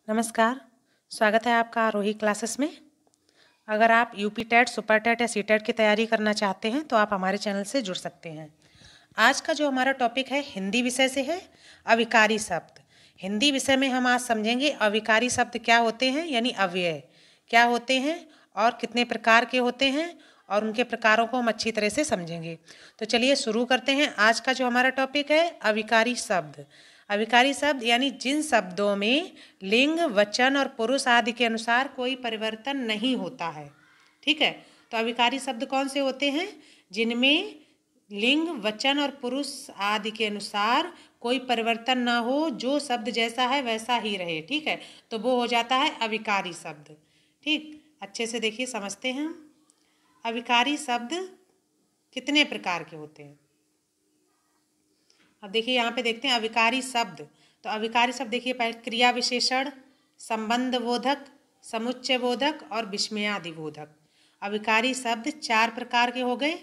नमस्कार, स्वागत है आपका आरोही क्लासेस में। अगर आप यूपी टेट, सुपर टेट या सी टेट की तैयारी करना चाहते हैं तो आप हमारे चैनल से जुड़ सकते हैं। आज का जो हमारा टॉपिक है हिंदी विषय से है अविकारी शब्द। हिंदी विषय में हम आज समझेंगे अविकारी शब्द क्या होते हैं, यानी अव्यय क्या होते हैं और कितने प्रकार के होते हैं और उनके प्रकारों को हम अच्छी तरह से समझेंगे। तो चलिए शुरू करते हैं। आज का जो हमारा टॉपिक है अविकारी शब्द। अविकारी शब्द यानी जिन शब्दों में लिंग, वचन और पुरुष आदि के अनुसार कोई परिवर्तन नहीं होता है। ठीक है, तो अविकारी शब्द कौन से होते हैं? जिनमें लिंग, वचन और पुरुष आदि के अनुसार कोई परिवर्तन ना हो, जो शब्द जैसा है वैसा ही रहे। ठीक है, तो वो हो जाता है अविकारी शब्द। ठीक, अच्छे से देखिए, समझते हैं हम। अविकारी शब्द कितने प्रकार के होते हैं? अब देखिए यहाँ पे देखते हैं अविकारी शब्द। तो अविकारी शब्द देखिए, पहले क्रिया विशेषण, संबंध बोधक, समुच्चय बोधक और विस्मयादि बोधक। अविकारी शब्द 4 प्रकार के हो गए।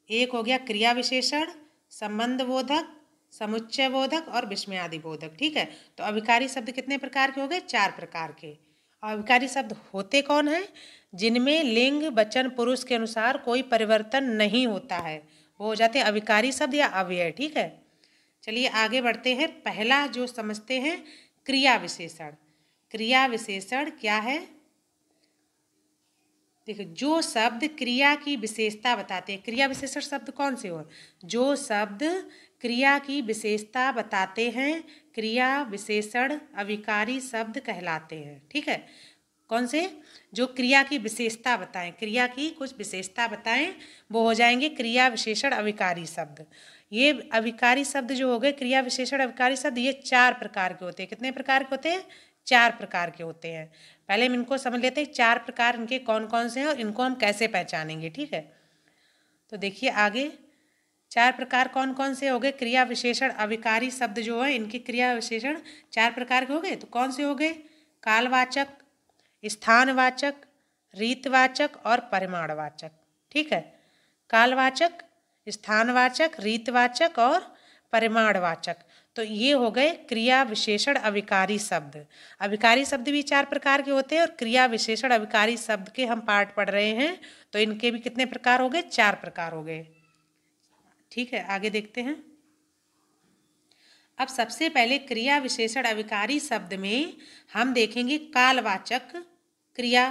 एक हो गया क्रिया विशेषण, संबंध बोधक, समुच्चय बोधक और विस्मयादि बोधक। ठीक है, तो अविकारी शब्द कितने प्रकार के हो गए? 4 प्रकार के। और अविकारी शब्द होते कौन है? जिनमें लिंग, वचन, पुरुष के अनुसार कोई परिवर्तन नहीं होता है, वो हो जाते हैं अविकारी शब्द या अव्यय। ठीक है, चलिए आगे बढ़ते हैं। पहला जो समझते हैं क्रिया विशेषण। क्रिया विशेषण क्या है? देखो, जो शब्द क्रिया की विशेषता बताते हैं। क्रिया विशेषण शब्द कौन से हो? जो शब्द क्रिया की विशेषता बताते हैं, क्रिया विशेषण अविकारी शब्द कहलाते हैं। ठीक है, कौन से? जो क्रिया की विशेषता बताएं, क्रिया की कुछ विशेषता बताएं, वो हो जाएंगे क्रिया विशेषण अविकारी शब्द। ये अविकारी शब्द जो हो गए क्रिया विशेषण अविकारी शब्द, ये 4 प्रकार के होते हैं। कितने प्रकार के होते हैं? 4 प्रकार के होते हैं। पहले हम इनको समझ लेते हैं, 4 प्रकार इनके कौन कौन से हैं और इनको हम कैसे पहचानेंगे। ठीक है, तो देखिए आगे 4 प्रकार कौन कौन से हो गए क्रिया विशेषण अविकारी शब्द जो है, इनके क्रिया विशेषण 4 प्रकार के हो गए। तो कौन से हो गए? कालवाचक, स्थानवाचक, रीतवाचक और परिमाणवाचक। ठीक है, कालवाचक, स्थानवाचक, रीतवाचक और परिमाणवाचक। तो ये हो गए क्रिया विशेषण अविकारी शब्द। अविकारी शब्द भी 4 प्रकार के होते हैं और क्रिया विशेषण अविकारी शब्द के हम पाठ पढ़ रहे हैं, तो इनके भी कितने प्रकार हो गए? 4 प्रकार हो गए। ठीक है, आगे देखते हैं। अब सबसे पहले क्रिया विशेषण अविकारी शब्द में हम देखेंगे कालवाचक क्रिया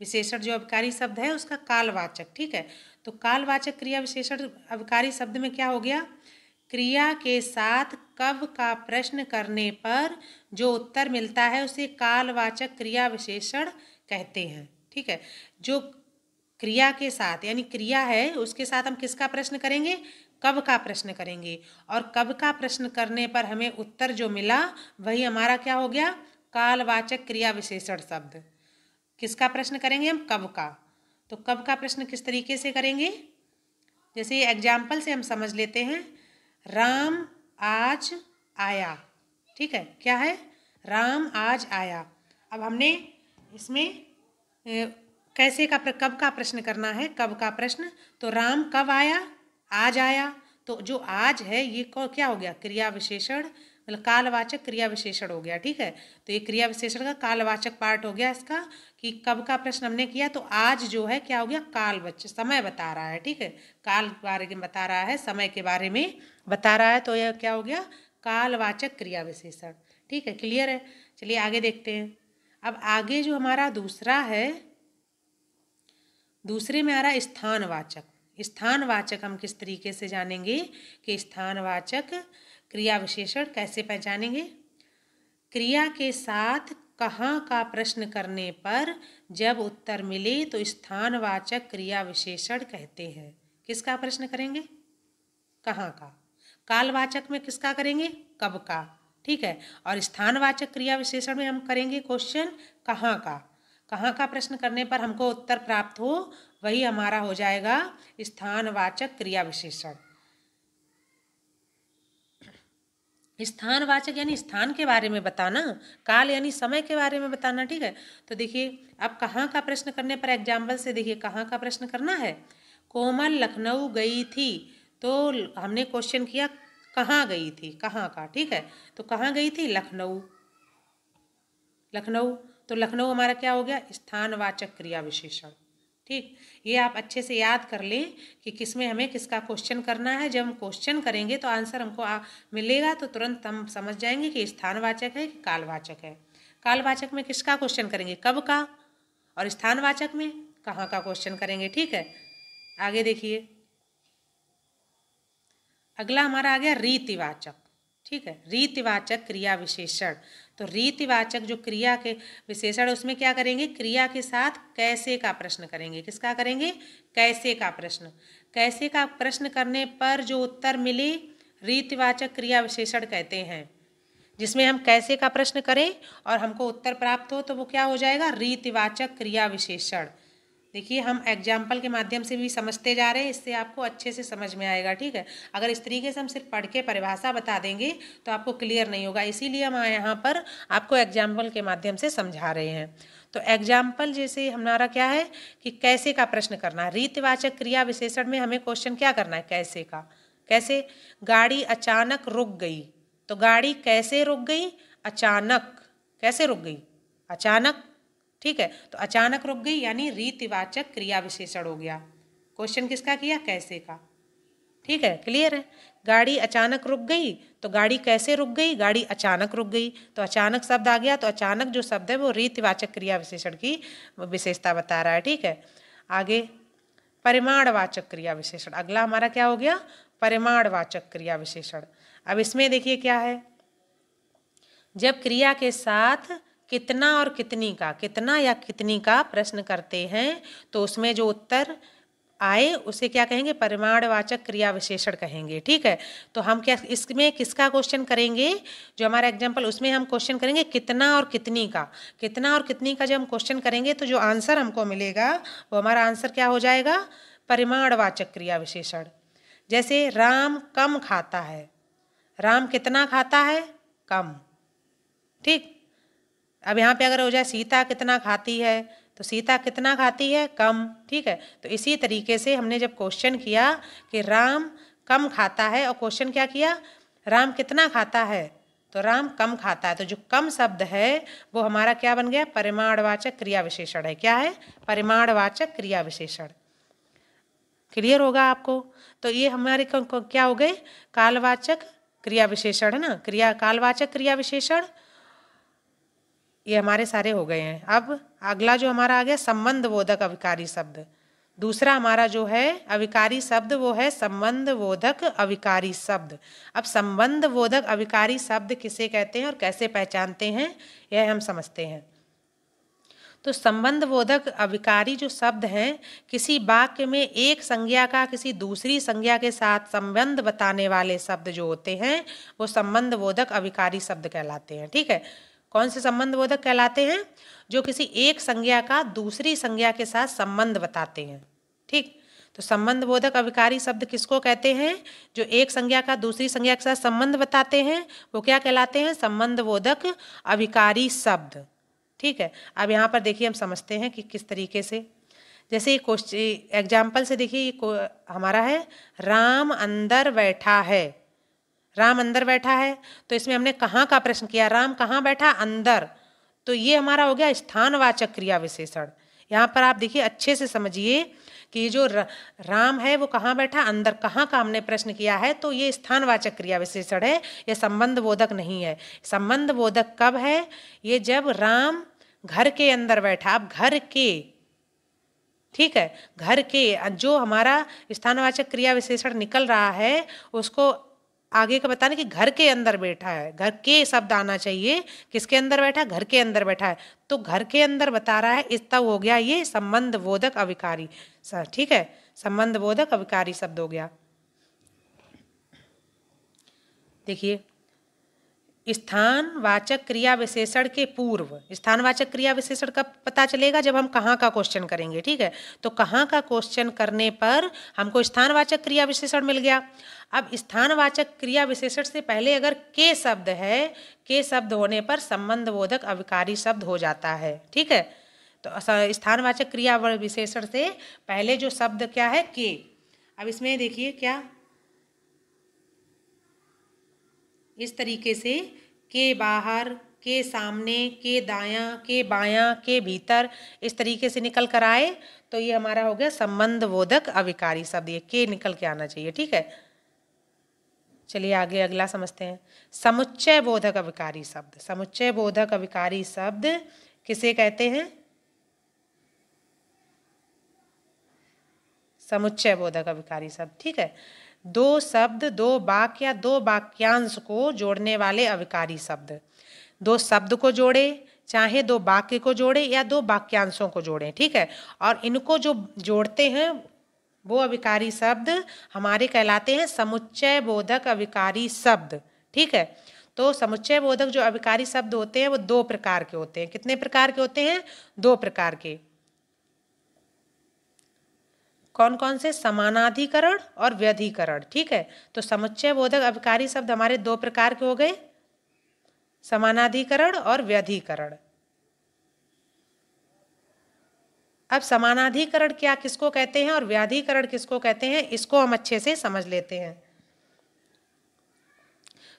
विशेषण। जो अविकारी शब्द है उसका कालवाचक। ठीक है, तो कालवाचक क्रिया विशेषण अविकारी शब्द में क्या हो गया? क्रिया के साथ कब का प्रश्न करने पर जो उत्तर मिलता है उसे कालवाचक क्रिया विशेषण कहते हैं। ठीक है, जो क्रिया के साथ, यानी क्रिया है उसके साथ हम किसका प्रश्न करेंगे? कब का प्रश्न करेंगे, और कब का प्रश्न करने पर हमें उत्तर जो मिला वही हमारा क्या हो गया? कालवाचक क्रिया विशेषण शब्द। किसका प्रश्न करेंगे हम? कब का। तो कब का प्रश्न किस तरीके से करेंगे? जैसे एग्जाम्पल से हम समझ लेते हैं, राम आज आया। ठीक है, क्या है? राम आज आया। अब हमने इसमें कैसे का कब का प्रश्न करना है? कब का प्रश्न। तो राम कब आया? आज आया। तो जो आज है ये क्या हो गया? क्रिया विशेषण, मतलब कालवाचक क्रिया विशेषण हो गया। ठीक है, तो ये क्रिया विशेषण का कालवाचक पार्ट हो गया इसका, कि कब का प्रश्न हमने किया तो आज जो है क्या हो गया? काल बच्चे समय बता रहा है। ठीक है, काल के बारे में बता रहा है, समय के बारे में बता रहा है, तो यह क्या हो गया? कालवाचक क्रिया विशेषण। ठीक है, क्लियर है। चलिए आगे देखते हैं। अब आगे जो हमारा दूसरा है, दूसरे में आ रहा है स्थानवाचक। स्थानवाचक हम किस तरीके से जानेंगे कि स्थानवाचक क्रिया विशेषण कैसे पहचानेंगे? क्रिया के साथ कहाँ का प्रश्न करने पर जब उत्तर मिले तो स्थानवाचक क्रिया विशेषण कहते हैं। किसका प्रश्न करेंगे? कहाँ का। कालवाचक में किसका करेंगे? कब का। ठीक है, और स्थानवाचक क्रिया विशेषण में हम करेंगे क्वेश्चन कहाँ का। कहाँ का प्रश्न करने पर हमको उत्तर प्राप्त हो वही हमारा हो जाएगा स्थानवाचक क्रिया विशेषण। स्थानवाचक यानी स्थान के बारे में बताना, काल यानी समय के बारे में बताना। ठीक है, तो देखिए अब कहाँ का प्रश्न करने पर एग्जाम्पल से देखिए कहाँ का प्रश्न करना है। कोमल लखनऊ गई थी, तो हमने क्वेश्चन किया कहाँ गई थी, कहाँ का। ठीक है, तो कहाँ गई थी? लखनऊ। लखनऊ, तो लखनऊ हमारा क्या हो गया, स्थानवाचक क्रिया विशेषण। ठीक, ये आप अच्छे से याद कर लें कि किस में हमें किसका क्वेश्चन करना है। जब हम क्वेश्चन करेंगे तो आंसर हमको मिलेगा, तो तुरंत हम समझ जाएंगे कि स्थानवाचक है कि कालवाचक है। कालवाचक में किसका क्वेश्चन करेंगे, कब का, और स्थानवाचक में कहाँ का क्वेश्चन करेंगे। ठीक है, आगे देखिए, अगला हमारा आ गया रीतिवाचक। ठीक है, रीतिवाचक क्रिया विशेषण। तो रीतिवाचक जो क्रिया के विशेषण, उसमें क्या करेंगे, क्रिया के साथ कैसे का प्रश्न करेंगे। किसका करेंगे, कैसे का प्रश्न। कैसे का प्रश्न करने पर जो उत्तर मिले, रीतिवाचक क्रिया विशेषण कहते हैं। जिसमें हम कैसे का प्रश्न करें और हमको उत्तर प्राप्त हो, तो वो क्या हो जाएगा, रीतिवाचक क्रिया विशेषण। देखिए, हम एग्जाम्पल के माध्यम से भी समझते जा रहे हैं, इससे आपको अच्छे से समझ में आएगा। ठीक है, अगर इस तरीके से हम सिर्फ पढ़ के परिभाषा बता देंगे तो आपको क्लियर नहीं होगा, इसीलिए हम यहाँ पर आपको एग्जाम्पल के माध्यम से समझा रहे हैं। तो एग्जाम्पल जैसे हमारा क्या है कि कैसे का प्रश्न करना है। रीतिवाचक क्रिया विशेषण में हमें क्वेश्चन क्या करना है, कैसे का। कैसे, गाड़ी अचानक रुक गई, तो गाड़ी कैसे रुक गई, अचानक। कैसे रुक गई, अचानक। ठीक है, तो अचानक रुक गई यानी रीतिवाचक क्रिया विशेषण हो गया। क्वेश्चन किसका किया, कैसे का। ठीक है, क्लियर है। गाड़ी अचानक रुक गई, तो गाड़ी कैसे रुक गई, गाड़ी अचानक रुक गई, तो अचानक शब्द आ गया। तो अचानक जो शब्द है वो रीतिवाचक क्रिया विशेषण की विशेषता बता रहा है। ठीक है, आगे परिमाणवाचक क्रिया विशेषण। अगला हमारा क्या हो गया, परिमाणवाचक क्रिया विशेषण। अब इसमें देखिए क्या है, जब क्रिया के साथ कितना और कितनी का, कितना या कितनी का प्रश्न करते हैं, तो उसमें जो उत्तर आए उसे क्या कहेंगे, परिमाणवाचक क्रिया विशेषण कहेंगे। ठीक है, तो हम क्या इसमें किसका क्वेश्चन करेंगे, जो हमारा एग्जाम्पल, उसमें हम क्वेश्चन करेंगे कितना और कितनी का। कितना और कितनी का जब हम क्वेश्चन करेंगे तो जो आंसर हमको मिलेगा वो हमारा आंसर क्या हो जाएगा, परिमाणवाचक क्रिया विशेषण। जैसे राम कम खाता है, राम कितना खाता है, कम। ठीक, अब यहाँ पे अगर हो जाए सीता कितना खाती है, तो सीता कितना खाती है, कम। ठीक है, तो इसी तरीके से हमने जब क्वेश्चन किया कि राम कम खाता है, और क्वेश्चन क्या किया, राम कितना खाता है, तो राम कम खाता है, तो जो कम शब्द है वो हमारा क्या बन गया, परिमाणवाचक क्रिया विशेषण है। क्या है, परिमाणवाचक क्रिया विशेषण। क्लियर होगा आपको। तो ये हमारे क्या हो गए, कालवाचक क्रिया विशेषण है ना, कालवाचक क्रिया विशेषण, ये हमारे सारे हो गए हैं। अब अगला जो हमारा आ गया, संबंधबोधक अविकारी शब्द। दूसरा हमारा जो है अविकारी शब्द वो है संबंधबोधक अविकारी शब्द। अब संबंधबोधक अविकारी शब्द किसे कहते हैं और कैसे पहचानते हैं, यह हम समझते हैं। तो संबंधबोधक अविकारी जो शब्द हैं, किसी वाक्य में एक संज्ञा का किसी दूसरी संज्ञा के साथ संबंध बताने वाले शब्द जो होते हैं वो संबंधबोधक अविकारी शब्द कहलाते हैं। ठीक है, कौन से संबंधबोधक कहलाते हैं, जो किसी एक संज्ञा का दूसरी संज्ञा के साथ संबंध बताते हैं। ठीक, तो संबंधबोधक अविकारी शब्द किसको कहते हैं, जो एक संज्ञा का दूसरी संज्ञा के साथ संबंध बताते हैं, वो क्या कहलाते हैं, संबंधबोधक अविकारी शब्द। ठीक है, अब यहाँ पर देखिए हम समझते हैं कि किस तरीके से। जैसे क्वेश्चन एग्जाम्पल से देखिए, हमारा है राम अंदर बैठा है, राम अंदर बैठा है, तो इसमें हमने कहाँ का प्रश्न किया, राम कहाँ बैठा, अंदर, तो ये हमारा हो गया स्थानवाचक क्रिया विशेषण। यहाँ पर आप देखिए अच्छे से समझिए कि जो राम है वो कहाँ बैठा, अंदर, कहाँ का हमने प्रश्न किया है, तो ये स्थानवाचक क्रिया विशेषण है, ये संबंध बोधक नहीं है। संबंध बोधक कब है, ये जब राम घर के अंदर बैठा। अब घर के, ठीक है, घर के जो हमारा स्थानवाचक क्रिया विशेषण निकल रहा है उसको आगे का बताने कि घर के अंदर बैठा है, घर के शब्द आना चाहिए, किसके अंदर बैठा, घर के अंदर बैठा है, तो घर के अंदर बता रहा है, इस तब हो गया ये संबंध बोधक अविकारी। ठीक है, संबंध बोधक अविकारी शब्द हो गया। देखिए, स्थानवाचक क्रिया विशेषण के पूर्व, स्थानवाचक क्रिया विशेषण कब पता चलेगा, जब हम कहाँ का क्वेश्चन करेंगे। ठीक है, तो कहाँ का क्वेश्चन करने पर हमको स्थानवाचक क्रिया विशेषण मिल गया। अब स्थानवाचक क्रिया विशेषण से पहले अगर के शब्द है, के शब्द होने पर संबंधबोधक अविकारी शब्द हो जाता है। ठीक है, तो स्थानवाचक क्रिया विशेषण से पहले जो शब्द क्या है, के। अब इसमें देखिए क्या, इस तरीके से के बाहर, के सामने, के दायां, के बायां, के भीतर, इस तरीके से निकल कर आए तो ये हमारा हो गया संबंध बोधक अविकारी शब्द। ये के निकल के आना चाहिए, ठीक है। चलिए आगे अगला समझते हैं। समुच्चय बोधक अविकारी शब्द। समुच्चय बोधक अविकारी शब्द किसे कहते हैं? समुच्चय बोधक अविकारी शब्द, ठीक है। दो शब्द, दो वाक्य या दो वाक्यांश को जोड़ने वाले अविकारी शब्द। दो शब्द को जोड़े, चाहे दो वाक्य को जोड़े या दो वाक्यांशों को जोड़ें, ठीक है। और इनको जो जोड़ते हैं वो अविकारी शब्द हमारे कहलाते हैं समुच्चय बोधक अविकारी शब्द, ठीक है। तो समुच्चय बोधक जो अविकारी शब्द होते हैं वो दो प्रकार के होते हैं। कितने प्रकार के होते हैं? दो प्रकार के। कौन कौन से? समानाधिकरण और व्यधिकरण, ठीक है। तो समुच्चय बोधक अविकारी शब्द हमारे दो प्रकार के हो गए, समानाधिकरण और व्यधिकरण। अब समानाधिकरण क्या किसको कहते हैं और व्याधिकरण किसको कहते हैं, इसको हम अच्छे से समझ लेते हैं।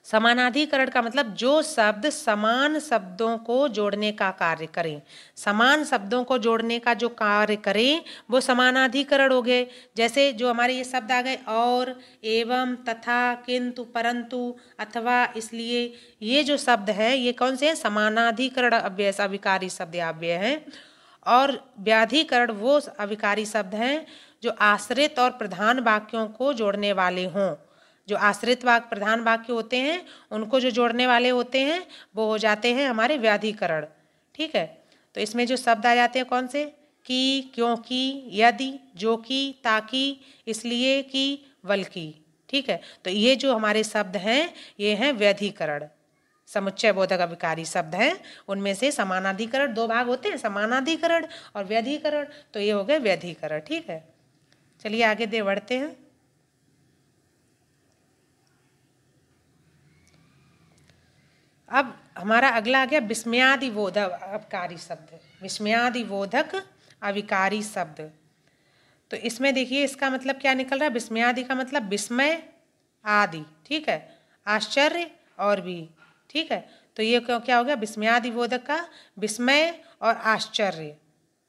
समानाधिकरण का मतलब जो शब्द समान शब्दों को जोड़ने का कार्य करें। समान शब्दों को जोड़ने का जो कार्य करें वो समानाधिकरण हो गए। जैसे जो हमारे ये शब्द आ गए और, एवं, तथा, किंतु, परंतु, अथवा, इसलिए, ये जो शब्द हैं ये कौन से हैं? समानाधिकरण अव्यय अविकारी शब्द अव्यय हैं। और व्याधिकरण वो अविकारी शब्द हैं जो आश्रित और प्रधान वाक्यों को जोड़ने वाले हों। जो आश्रित वाक्य प्रधान वाक्य होते हैं उनको जो जोड़ने वाले होते हैं वो हो जाते हैं हमारे व्याधिकरण, ठीक है। तो इसमें जो शब्द आ जाते हैं कौन से? कि, क्योंकि, यदि, जो कि, ताकि, इसलिए कि, बल्कि, ठीक है। तो ये जो हमारे शब्द हैं ये हैं व्याधिकरण, समुच्चय बोधक अविकारी शब्द हैं। उनमें से समानाधिकरण दो भाग होते हैं, समानाधिकरण और व्याधिकरण। तो ये हो गए व्याधिकरण, ठीक है। चलिए आगे बढ़ते हैं। अब हमारा अगला आ गया विस्मयादि बोधक अविकारी शब्द। विस्मयादि बोधक अविकारी शब्द। तो इसमें देखिए इसका मतलब क्या निकल रहा है? विस्मयादि का मतलब विस्मय आदि, ठीक है, आश्चर्य और भी, ठीक है। तो ये क्या हो गया? विस्मयादि बोधक का विस्मय और आश्चर्य,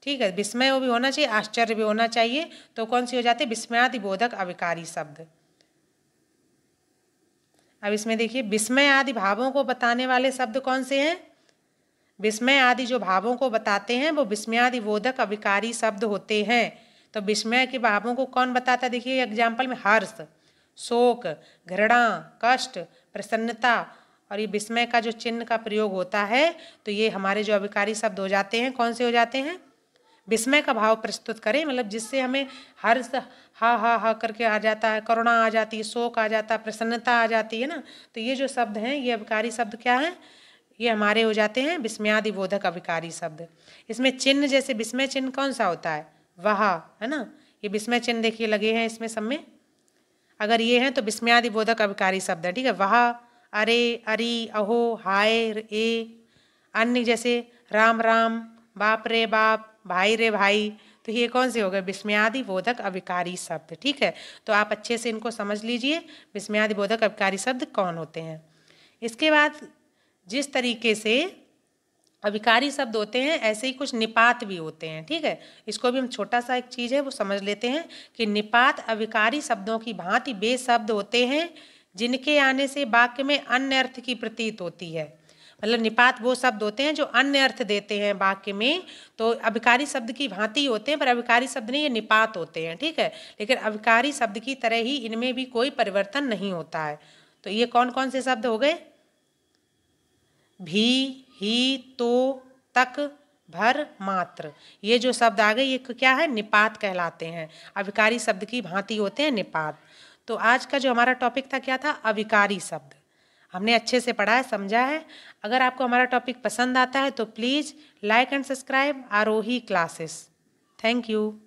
ठीक है। विस्मय भी होना चाहिए, आश्चर्य भी होना चाहिए। तो कौन सी हो जाती है? विस्मयादि बोधक अविकारी शब्द। अब इसमें देखिए विस्मय आदि भावों को बताने वाले शब्द कौन से हैं? विस्मय आदि जो भावों को बताते हैं वो विस्मयादि बोधक अविकारी शब्द होते हैं। तो विस्मय के भावों को कौन बताता है? देखिए एग्जाम्पल में हर्ष, शोक, घृणा, कष्ट, प्रसन्नता, और ये विस्मय का जो चिन्ह का प्रयोग होता है तो ये हमारे जो अविकारी शब्द हो जाते हैं कौन से हो जाते हैं? विस्मय का भाव प्रस्तुत करें, मतलब जिससे हमें हर्ष हा हा हा करके आ जाता है, करुणा आ जाती है, शोक आ जाता है, प्रसन्नता आ जाती है ना। तो ये जो शब्द हैं ये अविकारी शब्द क्या हैं? ये हमारे हो जाते हैं विस्मयादि बोधक अविकारी शब्द। इसमें चिन्ह जैसे विस्मय चिन्ह कौन सा होता है? वह, है ना। ये विस्मय चिन्ह देखिए लगे हैं इसमें सब में। अगर ये हैं तो विस्मयादि बोधक अविकारी शब्द है, ठीक है। वह, अरे, अरी, अहो, हाय, ए। अन्य जैसे राम राम, बाप रे बाप, भाई रे भाई, तो ये कौन से हो गए? विस्मयादि बोधक अविकारी शब्द, ठीक है। तो आप अच्छे से इनको समझ लीजिए विस्मयादि बोधक अविकारी शब्द कौन होते हैं। इसके बाद जिस तरीके से अविकारी शब्द होते हैं ऐसे ही कुछ निपात भी होते हैं, ठीक है। इसको भी हम छोटा सा एक चीज़ है वो समझ लेते हैं कि निपात अविकारी शब्दों की भांति वे शब्द होते हैं जिनके आने से वाक्य में अन्य अर्थ की प्रतीत होती है। मतलब निपात वो शब्द होते हैं जो अन्य अर्थ देते हैं वाक्य में। तो अविकारी शब्द की भांति होते हैं पर अविकारी शब्द नहीं, ये निपात होते हैं, ठीक है। लेकिन अविकारी शब्द की तरह ही इनमें भी कोई परिवर्तन नहीं होता है। तो ये कौन कौन से शब्द हो गए? भी, ही, तो, तक, भर, मात्र, ये जो शब्द आ गए ये क्या है? निपात कहलाते हैं। अविकारी शब्द की भांति होते हैं निपात। तो आज का जो हमारा टॉपिक था क्या था? अविकारी शब्द। हमने अच्छे से पढ़ा है, समझा है। अगर आपको हमारा टॉपिक पसंद आता है तो please like and subscribe Aarohi classes. Thank you.